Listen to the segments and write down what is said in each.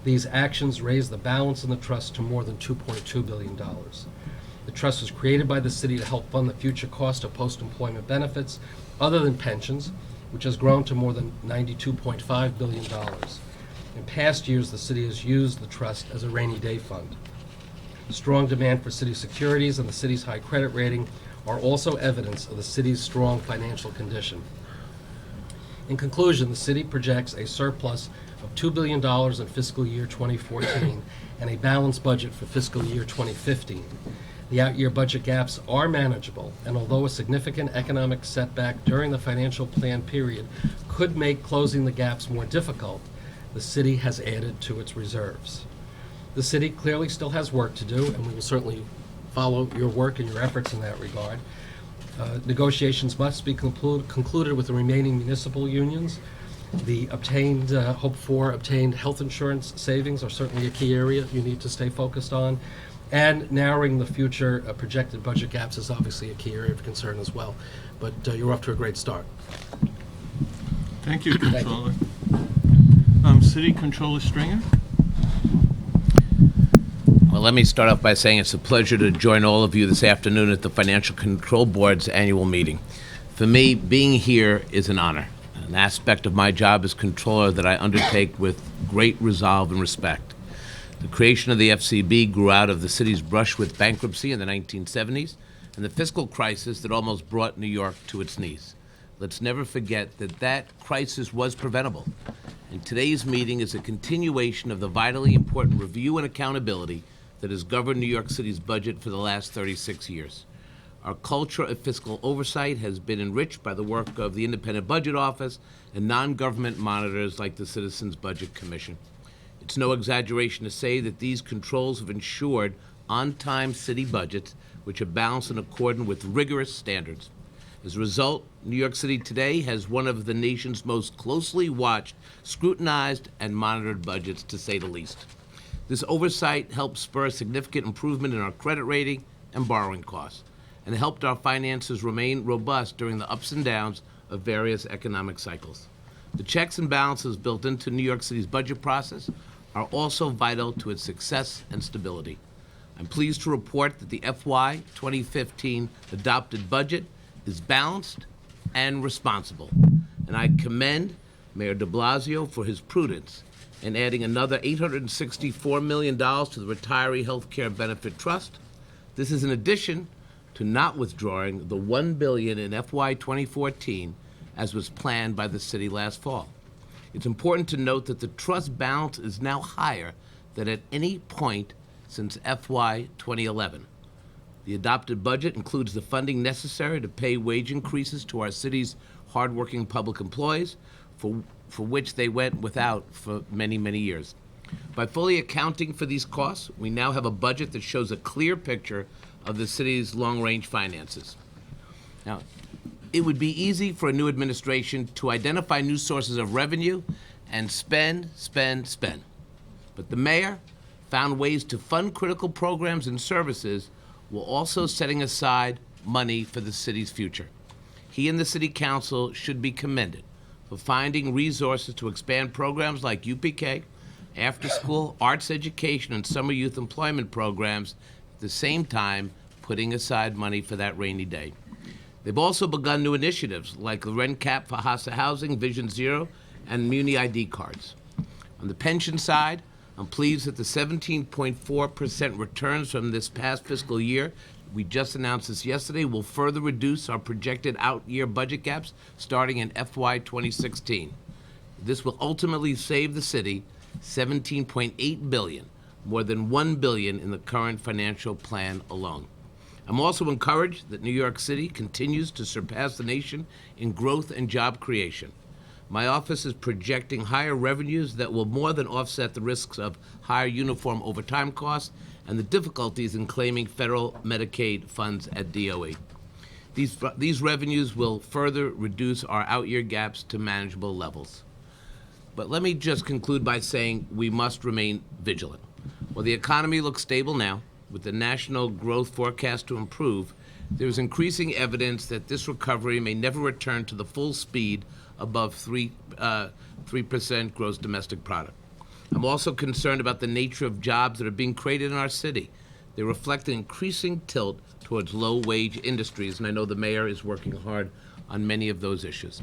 These actions raised the balance in the trust to more than $2.2 billion. The trust was created by the city to help fund the future cost of post-employment benefits other than pensions, which has grown to more than $92.5 billion. In past years, the city has used the trust as a rainy day fund. Strong demand for city securities and the city's high credit rating are also evidence of the city's strong financial condition. In conclusion, the city projects a surplus of $2 billion in fiscal year 2014 and a balanced budget for fiscal year 2015. The out-year budget gaps are manageable, and although a significant economic setback during the financial plan period could make closing the gaps more difficult, the city has added to its reserves. The city clearly still has work to do, and we will certainly follow your work and your efforts in that regard. Negotiations must be concluded with the remaining municipal unions. The hoped-for obtained health insurance savings are certainly a key area you need to stay focused on. And narrowing the future projected budget gaps is obviously a key area of concern as well. But you're off to a great start. Thank you, Controller. City Controller Stringer. Well, let me start off by saying it's a pleasure to join all of you this afternoon at the Financial Control Board's annual meeting. For me, being here is an honor, an aspect of my job as controller that I undertake with great resolve and respect. The creation of the FCB grew out of the city's brush with bankruptcy in the 1970s and the fiscal crisis that almost brought New York to its knees. Let's never forget that that crisis was preventable. And today's meeting is a continuation of the vitally important review and accountability that has governed New York City's budget for the last 36 years. Our culture of fiscal oversight has been enriched by the work of the Independent Budget Office and non-government monitors like the Citizens Budget Commission. It's no exaggeration to say that these controls have ensured on-time city budgets, which are balanced in accordance with rigorous standards. As a result, New York City today has one of the nation's most closely watched, scrutinized, and monitored budgets, to say the least. This oversight helped spur significant improvement in our credit rating and borrowing costs, and helped our finances remain robust during the ups and downs of various economic cycles. The checks and balances built into New York City's budget process are also vital to its success and stability. I'm pleased to report that the FY 2015 adopted budget is balanced and responsible, and I commend Mayor de Blasio for his prudence in adding another $864 million to the Retiree Health Care Benefit Trust. This is in addition to not withdrawing the $1 billion in FY 2014 as was planned by the city last fall. It's important to note that the trust balance is now higher than at any point since FY 2011. The adopted budget includes the funding necessary to pay wage increases to our city's hardworking public employees, for which they went without for many, many years. By fully accounting for these costs, we now have a budget that shows a clear picture of the city's long-range finances. Now, it would be easy for a new administration to identify new sources of revenue and spend. But the mayor found ways to fund critical programs and services while also setting aside money for the city's future. He and the city council should be commended for finding resources to expand programs like UPK, after-school arts education, and summer youth employment programs, at the same time putting aside money for that rainy day. They've also begun new initiatives like the rent cap for HASA housing, Vision Zero, and Muni ID cards. On the pension side, I'm pleased that the 17.4% returns from this past fiscal year, we just announced this yesterday, will further reduce our projected out-year budget gaps starting in FY 2016. This will ultimately save the city $17.8 billion, more than $1 billion in the current financial plan alone. I'm also encouraged that New York City continues to surpass the nation in growth and job creation. My office is projecting higher revenues that will more than offset the risks of higher uniform overtime costs and the difficulties in claiming federal Medicaid funds at DOE. These revenues will further reduce our out-year gaps to manageable levels. But let me just conclude by saying we must remain vigilant. While the economy looks stable now, with the national growth forecast to improve, there is increasing evidence that this recovery may never return to the full speed above 3% gross domestic product. I'm also concerned about the nature of jobs that are being created in our city. They reflect an increasing tilt towards low-wage industries, and I know the mayor is working hard on many of those issues.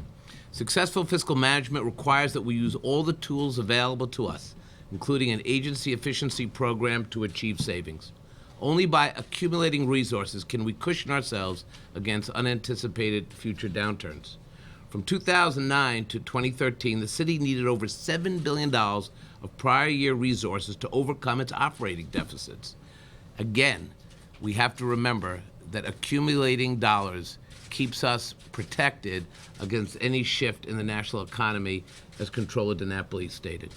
Successful fiscal management requires that we use all the tools available to us, including an agency efficiency program to achieve savings. Only by accumulating resources can we cushion ourselves against unanticipated future downturns. From 2009 to 2013, the city needed over $7 billion of prior year resources to overcome its operating deficits. Again, we have to remember that accumulating dollars keeps us protected against any shift in the national economy, as Comptroller DiNapoli stated.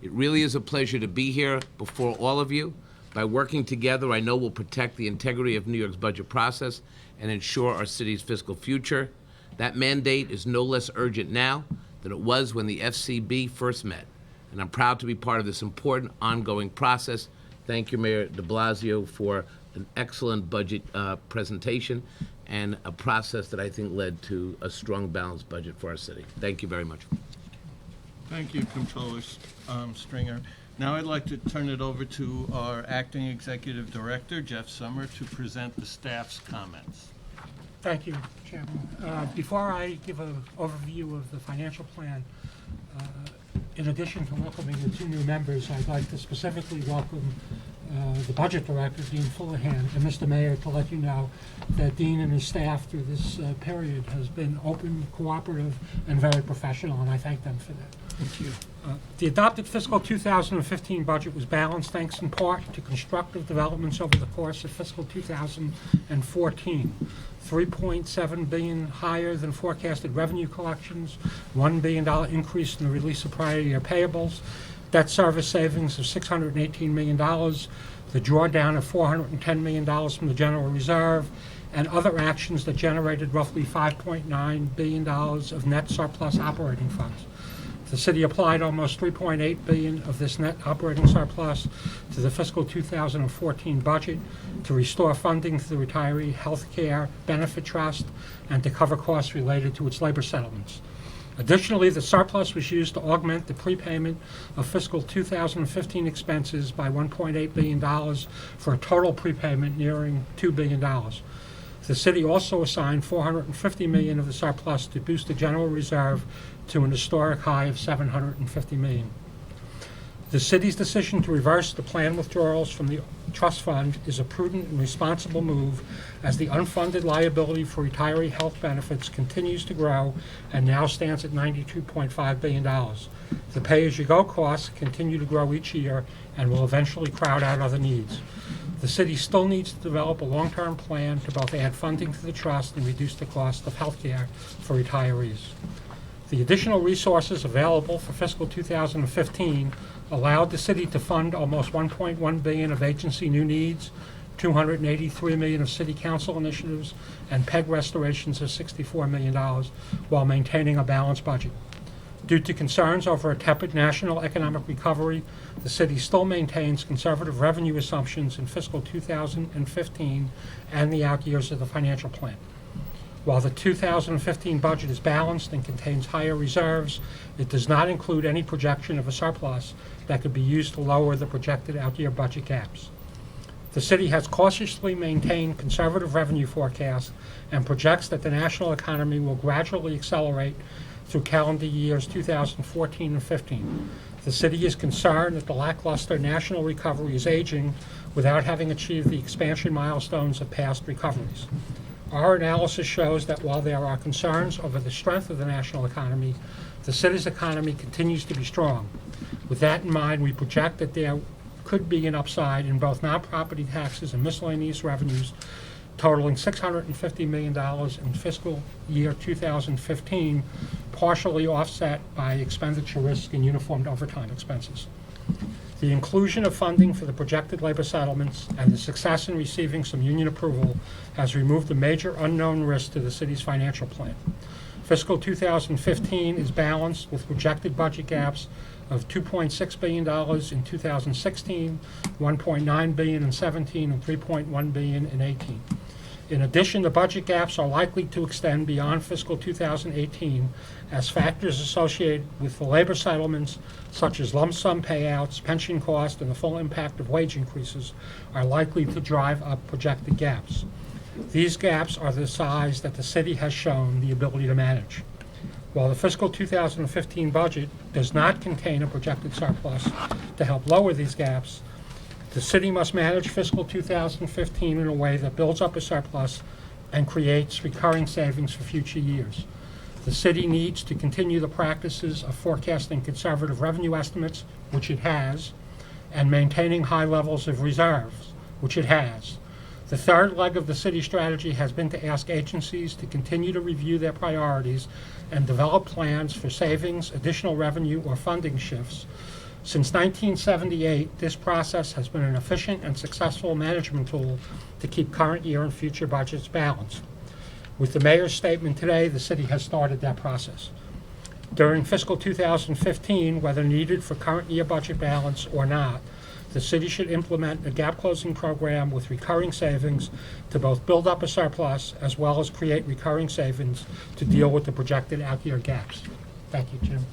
It really is a pleasure to be here before all of you. By working together, I know we'll protect the integrity of New York's budget process and ensure our city's fiscal future. That mandate is no less urgent now than it was when the FCB first met, and I'm proud to be part of this important ongoing process. Thank you, Mayor de Blasio, for an excellent budget presentation and a process that I think led to a strong, balanced budget for our city. Thank you very much. Thank you, Comptroller Stringer. Now I'd like to turn it over to our Acting Executive Director, Jeff Summer, to present the staff's comments. Thank you, Chairman. Before I give an overview of the financial plan, in addition to welcoming the two new members, I'd like to specifically welcome the Budget Director, Dean Fullahan, and Mr. Mayor, to let you know that Dean and his staff through this period has been open, cooperative, and very professional, and I thank them for that. Thank you. The adopted fiscal 2015 budget was balanced thanks in part to constructive developments over the course of fiscal 2014. $3.7 billion higher than forecasted revenue collections, $1 billion increase in the release of prior year payables, debt service savings of $618 million, the drawdown of $410 million from the general reserve, and other actions that generated roughly $5.9 billion of net surplus operating funds. The city applied almost $3.8 billion of this net operating surplus to the fiscal 2014 budget to restore funding to the Retiree Health Care Benefit Trust and to cover costs related to its labor settlements. Additionally, the surplus was used to augment the prepayment of fiscal 2015 expenses by $1.8 billion for a total prepayment nearing $2 billion. The city also assigned $450 million of the surplus to boost the general reserve to an historic high of $750 million. The city's decision to reverse the planned withdrawals from the trust fund is a prudent and responsible move as the unfunded liability for retiree health benefits continues to grow and now stands at $92.5 billion. The pay-as-you-go costs continue to grow each year and will eventually crowd out other needs. The city still needs to develop a long-term plan to both add funding to the trust and reduce the cost of health care for retirees. The additional resources available for fiscal 2015 allowed the city to fund almost $1.1 billion of agency new needs, $283 million of city council initiatives, and PEG restorations of $64 million, while maintaining a balanced budget. Due to concerns over a tepid national economic recovery, the city still maintains conservative revenue assumptions in fiscal 2015 and the out years of the financial plan. While the 2015 budget is balanced and contains higher reserves, it does not include any projection of a surplus that could be used to lower the projected out-year budget gaps. The city has cautiously maintained conservative revenue forecasts and projects that the national economy will gradually accelerate through calendar years 2014 and 15. The city is concerned that the lackluster national recovery is aging without having achieved the expansion milestones of past recoveries. Our analysis shows that while there are concerns over the strength of the national economy, the city's economy continues to be strong. With that in mind, we project that there could be an upside in both non-property taxes and miscellaneous revenues totaling $650 million in fiscal year 2015, partially offset by expenditure risk in uniformed overtime expenses. The inclusion of funding for the projected labor settlements and the success in receiving some union approval has removed a major unknown risk to the city's financial plan. Fiscal 2015 is balanced with projected budget gaps of $2.6 billion in 2016, $1.9 billion in 17, and $3.1 billion in 18. In addition, the budget gaps are likely to extend beyond fiscal 2018 as factors associated with the labor settlements, such as lump sum payouts, pension cost, and the full impact of wage increases, are likely to drive up projected gaps. These gaps are the size that the city has shown the ability to manage. While the fiscal 2015 budget does not contain a projected surplus to help lower these gaps, the city must manage fiscal 2015 in a way that builds up a surplus and creates recurring savings for future years. The city needs to continue the practices of forecasting conservative revenue estimates, which it has, and maintaining high levels of reserves, which it has. The third leg of the city strategy has been to ask agencies to continue to review their priorities and develop plans for savings, additional revenue, or funding shifts. Since 1978, this process has been an efficient and successful management tool to keep current year and future budgets balanced. With the mayor's statement today, the city has started that process. During fiscal 2015, whether needed for current year budget balance or not, the city should implement a gap closing program with recurring savings to both build up a surplus as well as create recurring savings to deal with the projected out-year gaps. Thank you, Jim.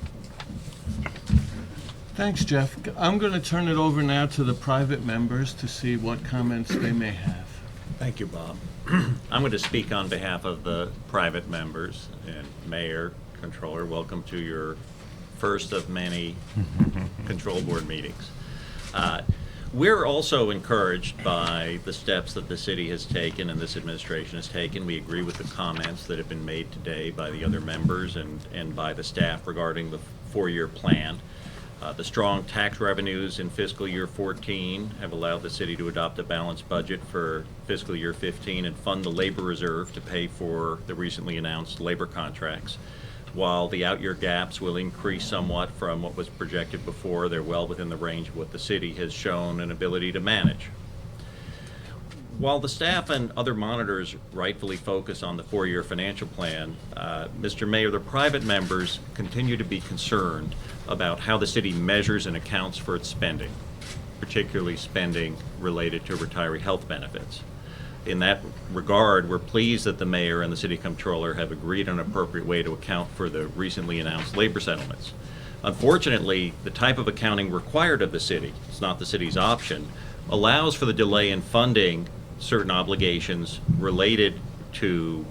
Thanks, Jeff. I'm going to turn it over now to the private members to see what comments they may have. Thank you, Bob. I'm going to speak on behalf of the private members, and Mayor, Controller, welcome to your first of many control board meetings. We're also encouraged by the steps that the city has taken and this administration has taken. We agree with the comments that have been made today by the other members and by the staff regarding the four-year plan. The strong tax revenues in fiscal year 14 have allowed the city to adopt a balanced budget for fiscal year 15 and fund the labor reserve to pay for the recently announced labor contracts. While the out-year gaps will increase somewhat from what was projected before, they're well within the range of what the city has shown an ability to manage. While the staff and other monitors rightfully focus on the four-year financial plan, Mr. Mayor, the private members continue to be concerned about how the city measures and accounts for its spending, particularly spending related to retiree health benefits. In that regard, we're pleased that the mayor and the city comptroller have agreed on an appropriate way to account for the recently announced labor settlements. Unfortunately, the type of accounting required of the city, it's not the city's option, allows for the delay in funding certain obligations related to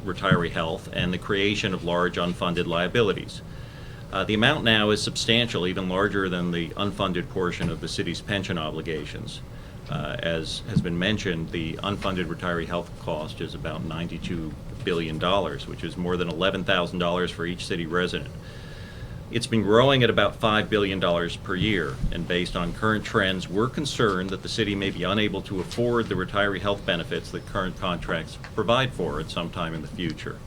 retiree health and the creation of large unfunded liabilities. The amount now is substantial, even larger than the unfunded portion of the city's pension obligations. As has been mentioned, the unfunded retiree health cost is about $92 billion, which is more than $11,000 for each city resident. It's been growing at about $5 billion per year, and based on current trends, we're concerned that the city may be unable to afford the retiree health benefits that current contracts provide for at some time in the future.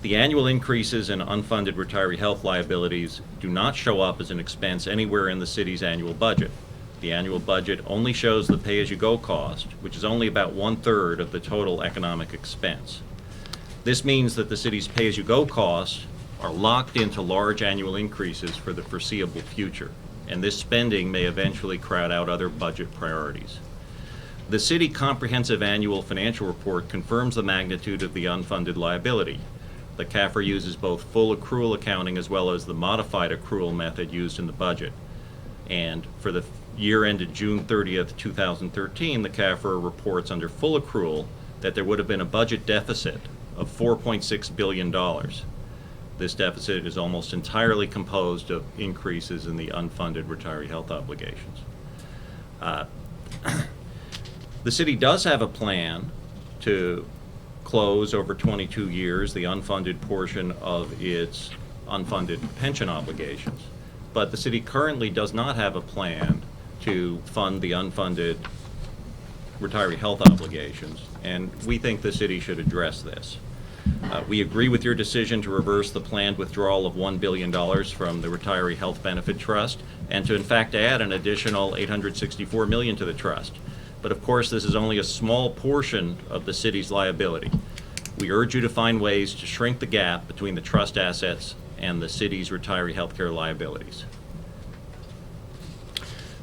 The annual increases in unfunded retiree health liabilities do not show up as an expense anywhere in the city's annual budget. The annual budget only shows the pay-as-you-go cost, which is only about 1/3 of the total economic expense. This means that the city's pay-as-you-go costs are locked into large annual increases for the foreseeable future, and this spending may eventually crowd out other budget priorities. The City Comprehensive Annual Financial Report confirms the magnitude of the unfunded liability. The CAFR uses both full accrual accounting as well as the modified accrual method used in the budget. And for the year ended June 30th, 2013, the CAFR reports under full accrual that there would have been a budget deficit of $4.6 billion. This deficit is almost entirely composed of increases in the unfunded retiree health obligations. The city does have a plan to close over 22 years the unfunded portion of its unfunded pension obligations, but the city currently does not have a plan to fund the unfunded retiree health obligations, and we think the city should address this. We agree with your decision to reverse the planned withdrawal of $1 billion from the Retiree Health Benefit Trust and to in fact add an additional $864 million to the trust. But of course, this is only a small portion of the city's liability. We urge you to find ways to shrink the gap between the trust assets and the city's retiree health care liabilities.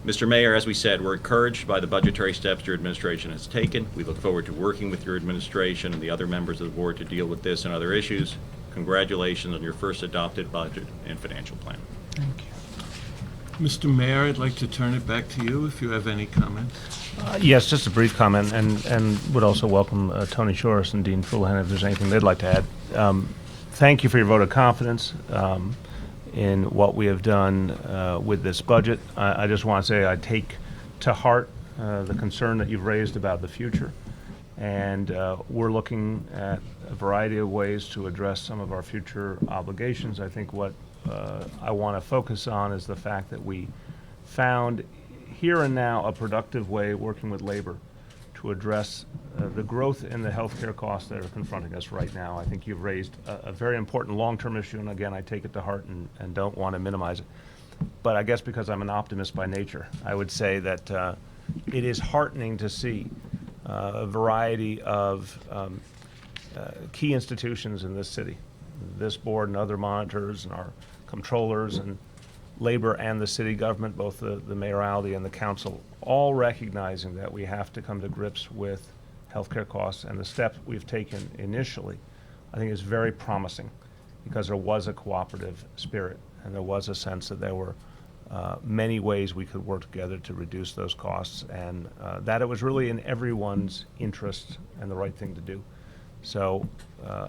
Mr. Mayor, as we said, we're encouraged by the budgetary steps your administration has taken. We look forward to working with your administration and the other members of the board to deal with this and other issues. Congratulations on your first adopted budget and financial plan. Thank you. Mr. Mayor, I'd like to turn it back to you if you have any comments. Yes, just a brief comment, and would also welcome Tony Shorris and Dean Fullahan if there's anything they'd like to add. Thank you for your vote of confidence in what we have done with this budget. I just want to say I take to heart the concern that you've raised about the future, and we're looking at a variety of ways to address some of our future obligations. I think what I want to focus on is the fact that we found here and now a productive way working with labor to address the growth in the healthcare costs that are confronting us right now. I think you've raised a very important long-term issue, and again, I take it to heart and don't want to minimize it. But I guess because I'm an optimist by nature, I would say that it is heartening to see a variety of key institutions in this city, this board and other monitors and our comptrollers and labor and the city government, both the mayoralty and the council, all recognizing that we have to come to grips with healthcare costs, and the steps we've taken initially, I think is very promising because there was a cooperative spirit and there was a sense that there were many ways we could work together to reduce those costs, and that it was really in everyone's interest and the right thing to do. So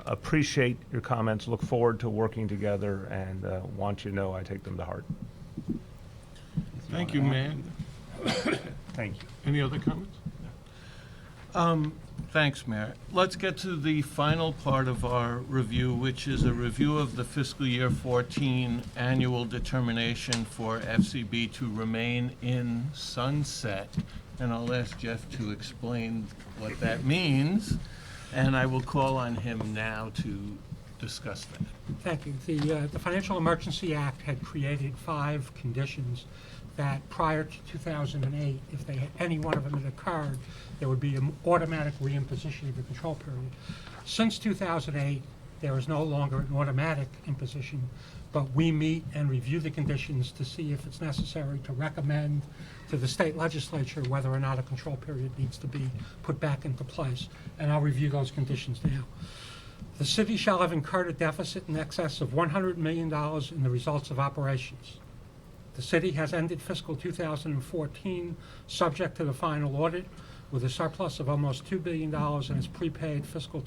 appreciate your comments, look forward to working together, and want you to know I take them to heart. Thank you, Mayor. Thank you. Any other comments? Thanks, Mayor. Let's get to the final part of our review, which is a review of the fiscal year 14 annual determination for FCB to remain in sunset. And I'll ask Jeff to explain what that means, and I will call on him now to discuss that. Thank you. The Financial Emergency Act had created 5 conditions that prior to 2008, if any one of them had occurred, there would be an automatic reimposition of the control period. Since 2008, there is no longer an automatic imposition, but we meet and review the conditions to see if it's necessary to recommend to the state legislature whether or not a control period needs to be put back into place. And I'll review those conditions now. The city shall have incurred a deficit in excess of $100 million in the results of operations. The city has ended fiscal 2014 subject to the final audit with a surplus of almost $2 billion in its prepaid fiscal